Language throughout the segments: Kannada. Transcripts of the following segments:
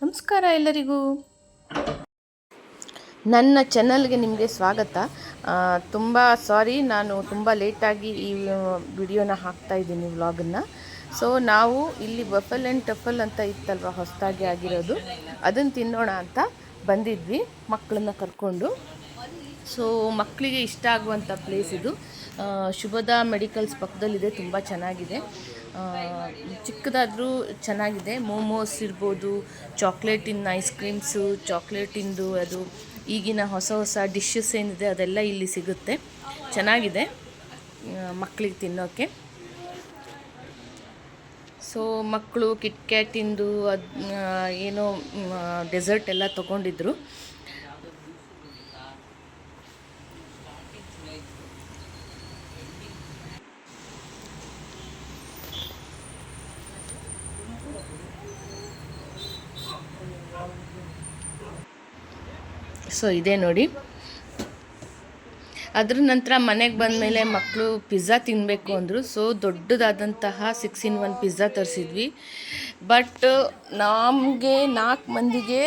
ನಮಸ್ಕಾರ ಎಲ್ಲರಿಗೂ, ನನ್ನ ಚಾನಲ್ಗೆ ನಿಮಗೆ ಸ್ವಾಗತ. ತುಂಬ ಸಾರಿ, ನಾನು ತುಂಬ ಲೇಟಾಗಿ ಈ ವಿಡಿಯೋನ ಹಾಕ್ತಾಯಿದ್ದೀನಿ, ವ್ಲಾಗನ್ನು. ಸೊ ನಾವು ಇಲ್ಲಿ ಬಫಲ್ ಆ್ಯಂಡ್ ಟಫಲ್ ಅಂತ ಇತ್ತಲ್ವ, ಹೊಸದಾಗಿ ಆಗಿರೋದು, ಅದನ್ನು ತಿನ್ನೋಣ ಅಂತ ಬಂದಿದ್ವಿ ಮಕ್ಕಳನ್ನ ಕರ್ಕೊಂಡು. ಸೊ ಮಕ್ಕಳಿಗೆ ಇಷ್ಟ ಆಗುವಂಥ ಪ್ಲೇಸ್ ಇದು. ಶುಭದ ಮೆಡಿಕಲ್ಸ್ ಪಕ್ಕದಲ್ಲಿದೆ, ತುಂಬ ಚೆನ್ನಾಗಿದೆ. ಚಿಕ್ಕದಾದರೂ ಚೆನ್ನಾಗಿದೆ. ಮೋಮೋಸ್ ಇರ್ಬೋದು, ಚಾಕ್ಲೇಟಿನ ಐಸ್ ಕ್ರೀಮ್ಸು, ಚಾಕ್ಲೇಟಿಂದು ಅದು ಈಗಿನ ಹೊಸ ಹೊಸ ಡಿಶ್ಶಸ್ ಏನಿದೆ ಅದೆಲ್ಲ ಇಲ್ಲಿ ಸಿಗುತ್ತೆ. ಚೆನ್ನಾಗಿದೆ ಮಕ್ಕಳಿಗೆ ತಿನ್ನೋಕ್ಕೆ. ಸೊ ಮಕ್ಕಳು ಕಿಟ್ಕ್ಯಾಟಿಂದು ಅದು ಏನೋ ಡೆಸರ್ಟ್ ಎಲ್ಲ ತೊಗೊಂಡಿದ್ರು. ಸೊ ಇದೇ ನೋಡಿ. ಅದ್ರ ನಂತರ ಮನೆಗೆ ಬಂದಮೇಲೆ ಮಕ್ಕಳು ಪಿಜ್ಜಾ ತಿನ್ನಬೇಕು ಅಂದರು. ಸೊ ದೊಡ್ಡದಾದಂತಹ 6-in-1 ಪಿಜ್ಜಾ ತರಿಸಿದ್ವಿ. ಬಟ್ ನಮಗೆ 4 ಮಂದಿಗೆ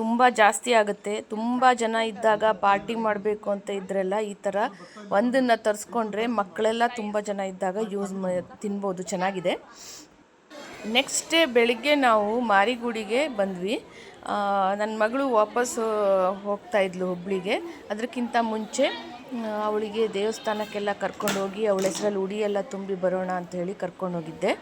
ತುಂಬ ಜಾಸ್ತಿ ಆಗುತ್ತೆ. ತುಂಬ ಜನ ಇದ್ದಾಗ ಪಾರ್ಟಿ ಮಾಡಬೇಕು ಅಂತ ಇದ್ರೆಲ್ಲ ಈ ಥರ ಒಂದನ್ನು ತರಿಸ್ಕೊಂಡ್ರೆ ಮಕ್ಕಳೆಲ್ಲ ತುಂಬ ಜನ ಇದ್ದಾಗ ತಿನ್ಬೋದು, ಚೆನ್ನಾಗಿದೆ. ನೆಕ್ಸ್ಟ್ ಡೇ ಬೆಳಿಗ್ಗೆ ನಾವು ಮಾರಿಗುಡಿಗೆ ಬಂದ್ವಿ. ನನ್ನ ಮಗಳು ವಾಪಸ್ಸು ಹೋಗ್ತಾಯಿದ್ಲು ಹುಬ್ಳಿಗೆ. ಅದಕ್ಕಿಂತ ಮುಂಚೆ ಅವಳಿಗೆ ದೇವಸ್ಥಾನಕ್ಕೆಲ್ಲ ಕರ್ಕೊಂಡೋಗಿ ಅವಳ ಹೆಸರಲ್ಲಿ ಉಡಿ ಎಲ್ಲ ತುಂಬಿ ಬರೋಣ ಅಂತ ಹೇಳಿ ಕರ್ಕೊಂಡೋಗಿದ್ದೆ.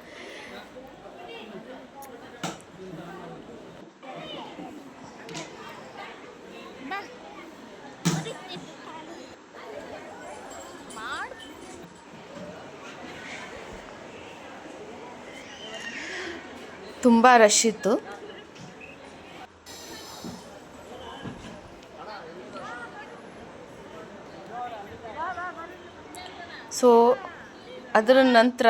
ತುಂಬ ರಶ್ ಇತ್ತು. ಸೊ ಅದರ ನಂತರ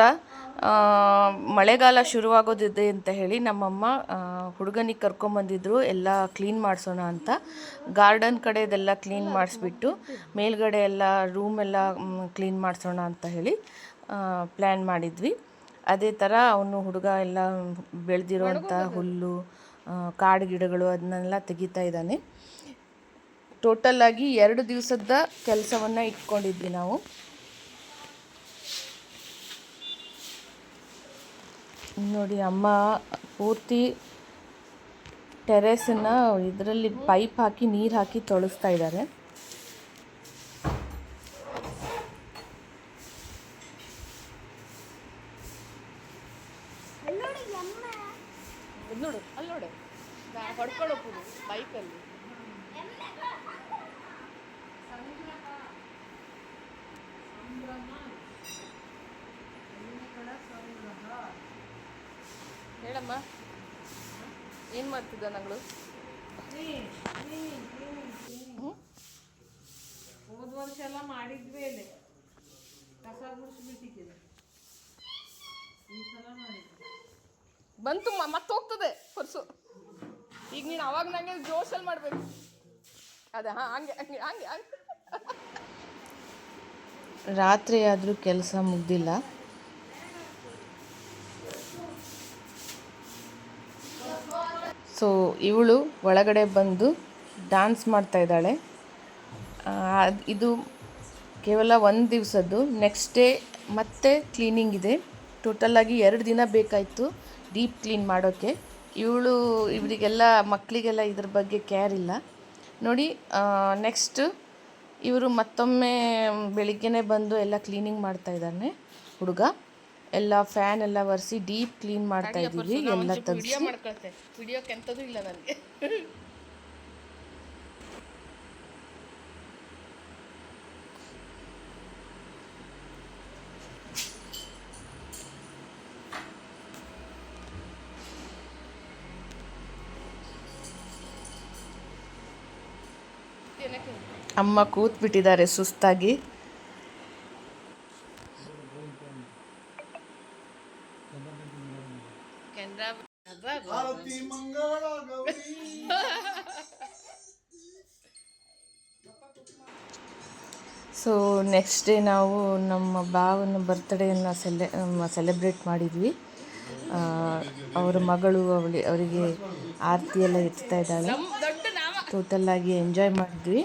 ಮಳೆಗಾಲ ಶುರುವಾಗೋದಿದೆ ಅಂತ ಹೇಳಿ ನಮ್ಮಮ್ಮ ಹುಡುಗನಿಗೆ ಕರ್ಕೊಂಬಂದಿದ್ರು, ಎಲ್ಲ ಕ್ಲೀನ್ ಮಾಡಿಸೋಣ ಅಂತ. ಗಾರ್ಡನ್ ಕಡೆದೆಲ್ಲ ಕ್ಲೀನ್ ಮಾಡಿಸ್ಬಿಟ್ಟು ಮೇಲ್ಗಡೆ ಎಲ್ಲ ರೂಮೆಲ್ಲ ಕ್ಲೀನ್ ಮಾಡಿಸೋಣ ಅಂತ ಹೇಳಿ ಪ್ಲ್ಯಾನ್ ಮಾಡಿದ್ವಿ. ಅದೇ ಥರ ಅವನು ಹುಡುಗ ಎಲ್ಲ ಬೆಳೆದಿರೋಂಥ ಹುಲ್ಲು, ಕಾಡು ಗಿಡಗಳು ಅದನ್ನೆಲ್ಲ ತೆಗಿತಾ ಇದ್ದಾನೆ. ಟೋಟಲಾಗಿ 2 ದಿವಸದ ಕೆಲಸವನ್ನು ಇಟ್ಕೊಂಡಿದ್ವಿ ನಾವು. ನೋಡಿ, ಅಮ್ಮ ಪೂರ್ತಿ ಟೆರೆಸನ್ನು ಇದರಲ್ಲಿ ಪೈಪ್ ಹಾಕಿ ನೀರು ಹಾಕಿ ತೊಳಸ್ತಾ ಇದ್ದಾರೆ. ನೋಡು, ಅಲ್ಲಿ ನೋಡು, ಹೊಡ್ಕೊಳ್ಳೋದು ಬೈಕಲ್ಲಿ. ಹೇಳಮ್ಮ, ಏನು ಮಾಡ್ತಿದ್ದ ನಗಳು? ಹೋದ ವರ್ಷ ಎಲ್ಲ ಮಾಡಿದ್ವಿ, ಇಲ್ಲಿ ಕಸ ಗುಡಿಸ್ಬಿಟ್ಟಿದ್ದೆ. ಈ ಸಲ ಮಾಡಿದ್ವಿ ಬಂತು, ಮತ್ತೆ ಹೋಗ್ತದೆ ಪರ್ಸು. ಈಗ ನೀನು ಅವಾಗ ನಂಗೆ ಜೋಶಲ್ಲಿ ಮಾಡಬೇಕು. ಅದೇ ಹಂಗೆ ಹಂಗೆ ಹಂಗೆ ಹಂಗೆ. ರಾತ್ರಿ ಆದರೂ ಕೆಲಸ ಮುಗ್ದಿಲ್ಲ. ಸೊ ಇವಳು ಒಳಗಡೆ ಬಂದು ಡ್ಯಾನ್ಸ್ ಮಾಡ್ತಾ ಇದ್ದಾಳೆ. ಇದು ಕೇವಲ 1 ದಿವಸದ್ದು. ನೆಕ್ಸ್ಟ್ ಡೇ ಮತ್ತೆ ಕ್ಲೀನಿಂಗ್ ಇದೆ. ಟೋಟಲಾಗಿ 2 ದಿನ ಬೇಕಾಯಿತು ಡೀಪ್ ಕ್ಲೀನ್ ಮಾಡೋಕ್ಕೆ. ಇವರಿಗೆಲ್ಲ ಮಕ್ಕಳಿಗೆಲ್ಲ ಇದ್ರ ಬಗ್ಗೆ ಕೇರ್ ಇಲ್ಲ ನೋಡಿ. ನೆಕ್ಸ್ಟ್ ಇವರು ಮತ್ತೊಮ್ಮೆ ಬೆಳಿಗ್ಗೆನೇ ಬಂದು ಎಲ್ಲ ಕ್ಲೀನಿಂಗ್ ಮಾಡ್ತಾ ಇದ್ದಾನೆ ಹುಡುಗ. ಎಲ್ಲ ಫ್ಯಾನ್ ಎಲ್ಲ ಒರೆಸಿ ಡೀಪ್ ಕ್ಲೀನ್ ಮಾಡ್ತಾ ಇದ್ದೀವಿ, ಎಲ್ಲ ತೆಗೆಸಿ. ವಿಡಿಯೋಕ್ಕೆ ಎಂಥದ್ದು ಇಲ್ಲ ನನಗೆ. ಅಮ್ಮ ಕೂತ್ಬಿಟ್ಟಿದ್ದಾರೆ ಸುಸ್ತಾಗಿ. ಸೊ ನೆಕ್ಸ್ಟ್ ಡೇ ನಾವು ನಮ್ಮ ಭಾವನ ಬರ್ತ್ಡೇಯನ್ನು ಸೆಲೆಬ್ರೇಟ್ ಮಾಡಿದ್ವಿ. ಅವರ ಮಗಳು ಅವರಿಗೆ ಆರತಿ ಎಲ್ಲ ಎತ್ತಾ ಇದ್ದಾಳೆ. ಟೋಟಲ್ಲಾಗಿ ಎಂಜಾಯ್ ಮಾಡಿದ್ವಿ.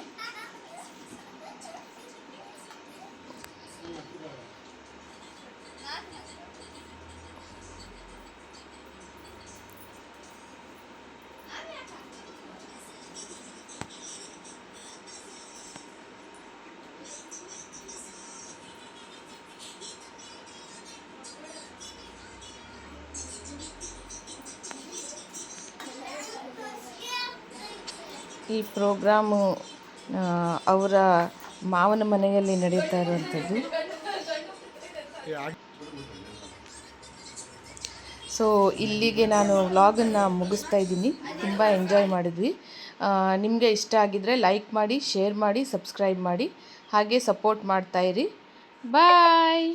ಈ ಪ್ರೋಗ್ರಾಮು ಅವರ ಮಾವನ ಮನೆಯಲ್ಲಿ ನಡೀತಾ ಇರುವಂಥದ್ದು. ಸೊ ಇಲ್ಲಿಗೆ ನಾನು ವ್ಲಾಗನ್ನು ಮುಗಿಸ್ತಾ ಇದ್ದೀನಿ. ತುಂಬ ಎಂಜಾಯ್ ಮಾಡಿದ್ವಿ. ನಿಮಗೆ ಇಷ್ಟ ಆಗಿದ್ದರೆ ಲೈಕ್ ಮಾಡಿ, ಶೇರ್ ಮಾಡಿ, ಸಬ್ಸ್ಕ್ರೈಬ್ ಮಾಡಿ, ಹಾಗೆ ಸಪೋರ್ಟ್ ಮಾಡ್ತಾಯಿರಿ. ಬಾಯ್.